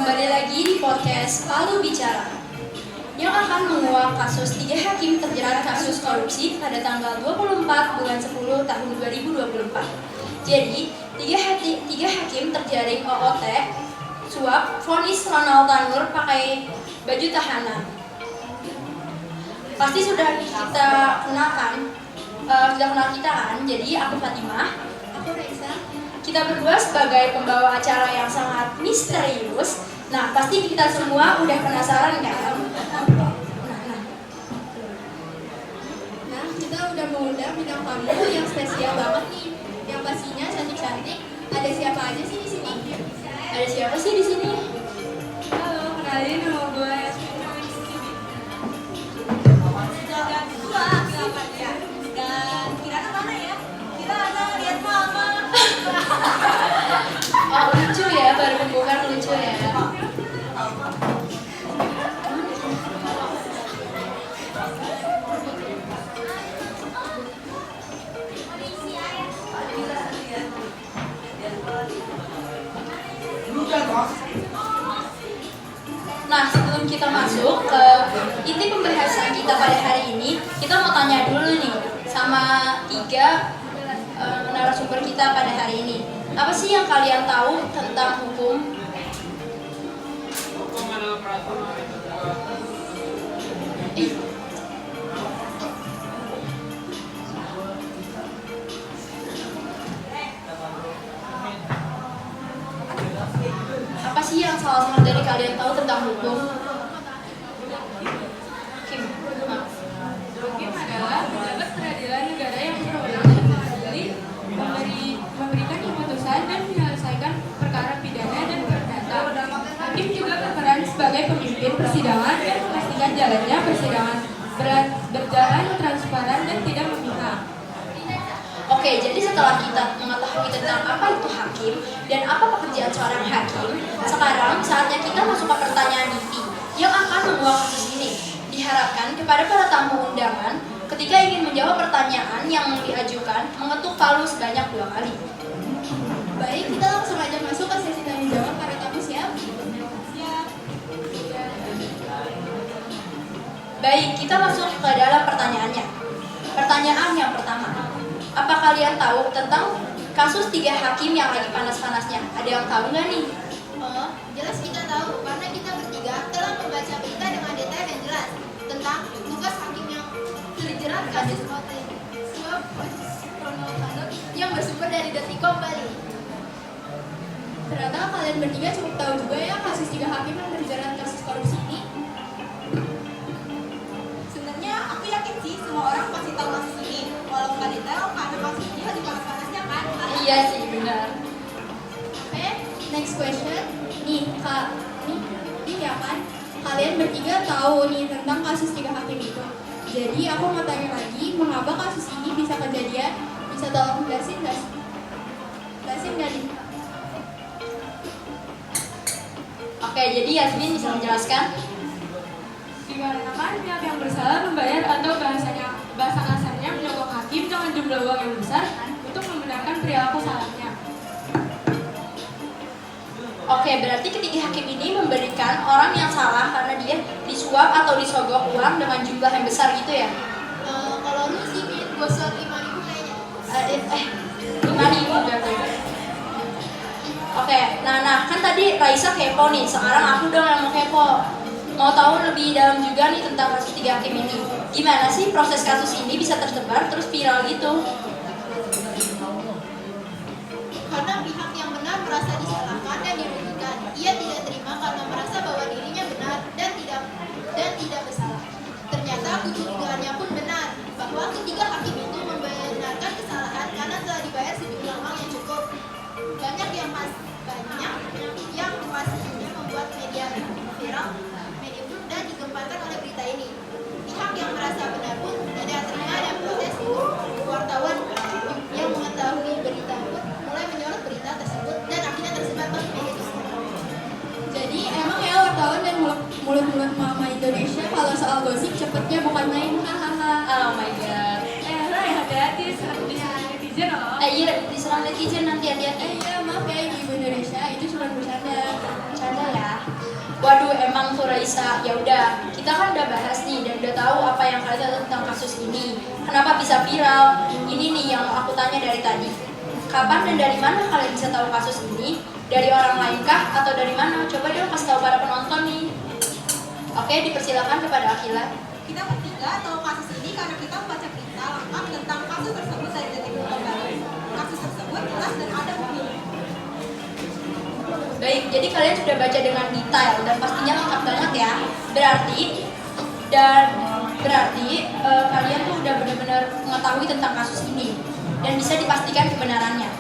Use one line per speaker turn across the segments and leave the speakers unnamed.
Kembali lagi di podcast Palu Bicara yang akan menguak kasus 3 hakim terjerat kasus korupsi pada tanggal 24 bulan 10 tahun 2024. Jadi, 3 hakim terjaring OOT suap vonis Ronald Tanur pakai baju tahanan. Pasti sudah kita kenalkan, jadi aku Fatimah,
aku Raisa.
kita berdua sebagai pembawa acara yang sangat misterius. Nah, pasti kita semua udah penasaran kan?
Nah, kita udah mengundang bintang tamu yang spesial banget nih. Yang pastinya cantik-cantik. Ada siapa aja sih di sini?
Ada siapa sih di sini?
Halo, kenalin nama gue.
Dan Kirana mana ya? Kirana lihat mama.
Oh, lucu ya, baru pembukaan lucu ya. Nah, sebelum kita masuk ke inti pembahasan kita pada hari ini, kita mau tanya dulu nih sama 3 narasumber kita pada hari ini. Apa sih yang kalian tahu tentang hukum? Apa sih yang salah dari kalian tahu tentang hukum? Kim,
Hakim adalah pejabat peradilan negara yang berwenang dan mengadili, memberikan keputusan dan menyelesaikan perkara pidana dan perdata. Hakim juga berperan sebagai pemimpin persidangan dan memastikan jalannya persidangan berjalan transparan dan tidak memihak.
Oke, jadi setelah kita mengetahui tentang apa itu hakim dan apa pekerjaan seorang hakim, sekarang saatnya kita masuk ke pertanyaan inti yang akan menguak kasus ini. Diharapkan kepada para tamu undangan, ketika ingin menjawab pertanyaan yang diajukan, mengetuk palu sebanyak 2 kali.
Baik, kita langsung aja masuk ke sesi tanya jawab. Para tamu siap?
Siap.
Baik, kita masuk ke dalam pertanyaannya. Pertanyaan yang pertama, apa kalian tahu tentang kasus 3 hakim yang lagi panas-panasnya? Ada yang tahu nggak nih?
Oh, jelas kita tahu karena kita bertiga telah membaca berita dengan detail dan jelas tentang tugas hakim yang terjerat kasus suap Ronald Tanur yang bersumber dari Detikcom Bali.
Ternyata kalian bertiga cukup tahu juga ya kasus 3 hakim yang terjerat kasus korupsi ini.
Sebenarnya aku yakin sih semua orang pasti tahu kasus ini. Walau nggak detail karena kasus ini lagi panas-panasnya kan.
Iya sih, benar.
Oke, next question. Nih, Kak, nih ya kan, kalian bertiga tahu nih tentang kasus 3 hakim itu. Jadi aku mau tanya lagi, mengapa kasus ini bisa kejadian? Bisa tolong jelasin nggak? Jelasin nggak nih?
Oke, jadi Yasmin bisa menjelaskan?
Dikarenakan pihak yang bersalah membayar atau bahasa kasarnya menyogok hakim dengan jumlah uang yang besar untuk membenarkan perilaku salahnya.
Oke, berarti ketiga hakim ini memberikan orang yang salah karena dia disuap atau disogok uang dengan jumlah yang besar gitu ya?
Kalau lu sih, gue suap 5.000 kayaknya.
5.000 berarti. Oke, nah kan tadi Raisa kepo nih, sekarang aku dong yang mau kepo. Mau tahu lebih dalam juga nih tentang kasus 3 hakim ini. Gimana sih proses kasus ini bisa tersebar terus viral gitu?
Karena pihak yang benar merasa disalahkan dan dirugikan. Ia tidak terima karena merasa bahwa dirinya benar dan tidak bersalah. Ternyata kecurigaannya pun benar bahwa ketiga hakim itu membenarkan kesalahan karena telah dibayar sejumlah uang yang cukup. Banyak yang pastinya membuat media viral, media pun dan digemparkan oleh berita ini. Pihak yang merasa benar pun tidak terima dan protes itu. Wartawan yang mengetahui berita pun mulai menyorot berita tersebut dan akhirnya tersebar ke media tersebut.
Jadi emang ya wartawan dan mulut-mulut mama Indonesia kalau soal gosip cepetnya bukan main, hahaha.
Oh my god.
Ray, hati-hati diserang netizen loh.
Iya, diserang netizen nanti hati-hati.
Iya, maaf ya Ibu Indonesia, itu cuma bercanda.
Bercanda ya. bisa, ya udah, kita kan udah bahas nih dan udah tahu apa yang kalian tahu tentang kasus ini. Kenapa bisa viral? Ini nih yang aku tanya dari tadi. Kapan dan dari mana kalian bisa tahu kasus ini? Dari orang lain kah atau dari mana? Coba dong kasih tahu para penonton nih. Oke, dipersilakan kepada Akila.
Kita bertiga tahu kasus ini karena kita membaca berita lengkap tentang kasus tersebut dari detik.com. Kasus tersebut jelas dan ada buktinya.
Baik, jadi kalian sudah baca dengan detail dan pastinya lengkap banget ya. Berarti kalian tuh udah benar-benar mengetahui tentang kasus ini dan bisa dipastikan kebenarannya.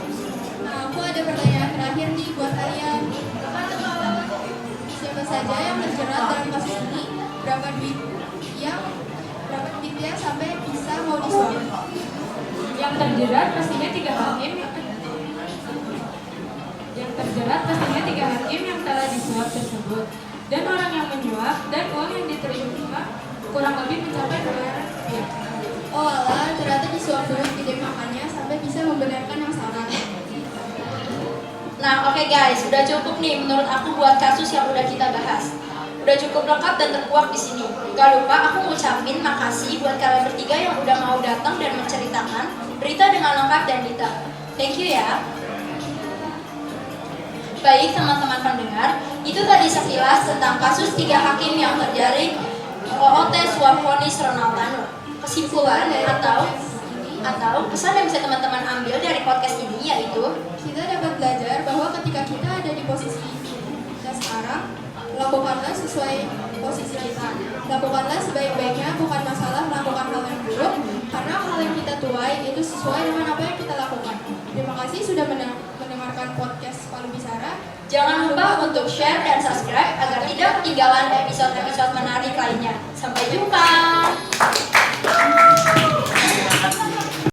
Nah, aku ada pertanyaan terakhir nih buat kalian. Siapa saja yang terjerat dalam kasus ini? Berapa duitnya sampai bisa mau disuap?
Yang terjerat pastinya tiga hakim yang telah disuap tersebut, dan orang yang menyuap dan uang yang diterima kurang lebih mencapai 200 rupiah.
Oh alah, ternyata disuap dulu ide makannya sampai bisa membenarkan yang salah.
Nah, oke guys, sudah cukup nih menurut aku buat kasus yang udah kita bahas. Udah cukup lengkap dan terkuak di sini. Gak lupa aku ngucapin makasih buat kalian bertiga yang udah mau datang dan menceritakan berita dengan lengkap dan detail. Thank you ya. Baik teman-teman pendengar, itu tadi sekilas tentang kasus 3 hakim yang terjaring OOT suap vonis Ronald Tanur. Kesimpulan atau pesan yang bisa teman-teman ambil dari podcast ini yaitu
Kita dapat belajar bahwa ketika kita ada di posisi kita sekarang, lakukanlah sesuai posisi kita. Lakukanlah sebaik-baiknya, bukan masalah melakukan hal yang buruk, karena hal yang kita tuai itu sesuai dengan apa yang kita lakukan. Terima kasih sudah mendengarkan podcast Palu Bicara.
jangan lupa untuk share dan subscribe agar tidak ketinggalan episode-episode menarik lainnya. Sampai jumpa.